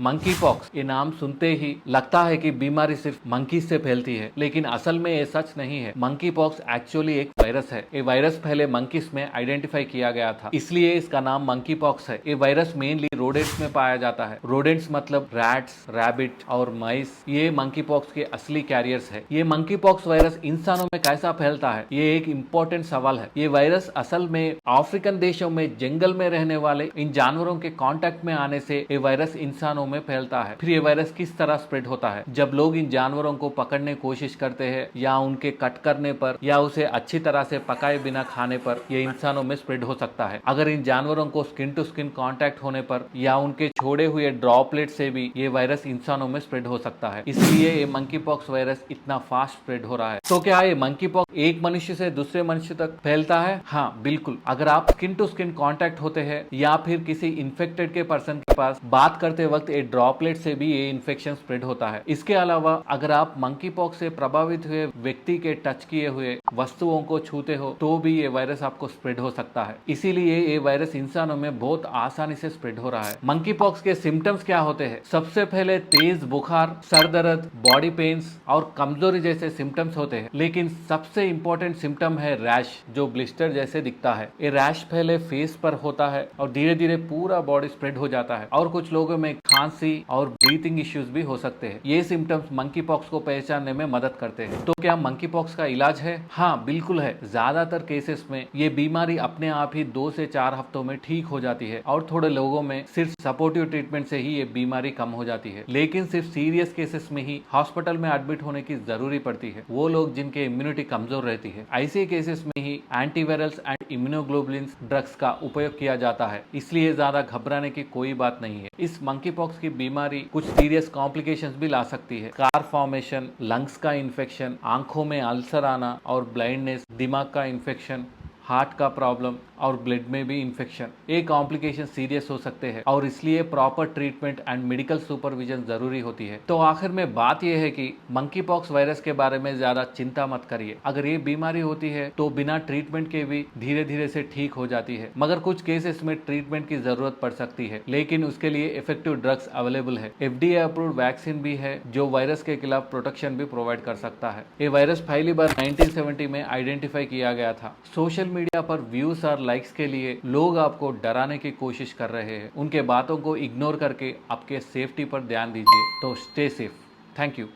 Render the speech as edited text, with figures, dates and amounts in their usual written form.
Monkey pox ये नाम सुनते ही लगता है कि बीमारी सिर्फ मंकी से फैलती है, लेकिन असल में ये सच नहीं है। मंकी पॉक्स एक्चुअली एक वायरस है। ये वायरस पहले मंकीज में आइडेंटिफाई किया गया था, इसलिए इसका नाम मंकी पॉक्स है। ये वायरस मेनली रोडेंट्स में पाया जाता है। रोडेंट्स मतलब रैट्स, रैबिट और माइस, ये मंकी पॉक्स के असली कैरियर्स है। ये मंकी पॉक्स वायरस इंसानों में कैसा फैलता है, ये एक इम्पोर्टेंट सवाल है। ये वायरस असल में अफ्रीकन देशों में जंगल में रहने वाले इन जानवरों के कांटेक्ट में आने से ये वायरस इंसानों में फैलता है। फिर ये वायरस किस तरह स्प्रेड होता है? जब लोग इन जानवरों को पकड़ने की कोशिश करते हैं, या उनके कट करने पर, या उसे अच्छी तरह से पकाए बिना खाने पर ये इंसानों में स्प्रेड हो सकता है। अगर इन जानवरों को स्किन टू स्किन कांटेक्ट होने पर या उनके छोड़े हुए ड्रॉपलेट से भी ये वायरस इंसानों में स्प्रेड हो सकता है। इसलिए ये मंकी पॉक्स वायरस इतना फास्ट स्प्रेड हो रहा है। तो क्या ये मंकी पॉक्स एक मनुष्य से दूसरे मनुष्य तक फैलता है? हाँ, बिल्कुल। अगर आप स्किन टू स्किन कांटेक्ट होते हैं या फिर किसी इन्फेक्टेड के पर्सन के पास बात करते वक्त ये ड्रॉपलेट से भी ये इन्फेक्शन स्प्रेड होता है। इसके अलावा अगर आप मंकी पॉक्स से प्रभावित हुए व्यक्ति के टच किए हुए वस्तुओं को छूते हो तो भी ये वायरस आपको स्प्रेड हो सकता है। इसीलिए ये वायरस इंसानों में बहुत आसानी से स्प्रेड हो रहा है। मंकी पॉक्स के सिम्टम्स क्या होते हैं? सबसे पहले तेज बुखार, सर दर्द, बॉडी पेन्स और कमजोरी जैसे सिम्टम्स होते हैं। लेकिन सबसे इंपॉर्टेंट सिम्टम है रैश, जो ब्लिस्टर जैसे दिखता है। ये रैश पहले फेस पर होता है और धीरे धीरे पूरा बॉडी स्प्रेड हो जाता है, और कुछ लोगों में खांसी और ब्रीथिंग इश्यूज भी हो सकते हैं। ये सिम्टम्स मंकी पॉक्स को पहचानने में मदद करते हैं। तो क्या मंकी पॉक्स का इलाज है? हाँ, बिल्कुल है। ज्यादातर केसेस में ये बीमारी अपने आप ही 2 से 4 हफ्तों में ठीक हो जाती है, और थोड़े लोगों में सिर्फ सपोर्टिव ट्रीटमेंट से ही ये बीमारी कम हो जाती है। लेकिन सिर्फ सीरियस केसेस में ही हॉस्पिटल में एडमिट होने की जरूरी पड़ती है। वो लोग जिनके इम्यूनिटी कमजोर रहती है, ऐसे केसेस में ही एंटीवायरल्स एंड इम्यूनोग्लोबुलिन्स ड्रग्स का उपयोग किया जाता है। इसलिए ज्यादा घबराने की कोई बात नहीं है। इस मंकी पॉक्स की बीमारी कुछ सीरियस कॉम्प्लिकेशंस भी ला सकती है। स्कार फॉर्मेशन, लंग्स का इन्फेक्शन, आंखों में अल्सर आना और ब्लाइंडनेस, दिमाग का इन्फेक्शन, हार्ट का प्रॉब्लम और ब्लड में भी इन्फेक्शन, ये कॉम्प्लिकेशन सीरियस हो सकते हैं, और इसलिए proper treatment and medical supervision जरूरी होती है। तो आखिर में बात यह है कि मंकी पॉक्स वायरस के बारे में ज्यादा चिंता मत करिए। अगर ये बीमारी होती है तो बिना ट्रीटमेंट के भी धीरे धीरे से ठीक हो जाती है, मगर कुछ केसेस में ट्रीटमेंट की जरूरत पड़ सकती है, लेकिन उसके लिए इफेक्टिव ड्रग्स अवेलेबल है। FDA अप्रूव्ड वैक्सीन भी है जो वायरस के खिलाफ प्रोटेक्शन भी प्रोवाइड कर सकता है। ये वायरस पहली बार 1970 में आइडेंटिफाई किया गया था। सोशल मीडिया पर व्यूज और लाइक्स के लिए लोग आपको डराने की कोशिश कर रहे हैं। उनके बातों को इग्नोर करके आपके सेफ्टी पर ध्यान दीजिए। तो स्टे सेफ। Thank you.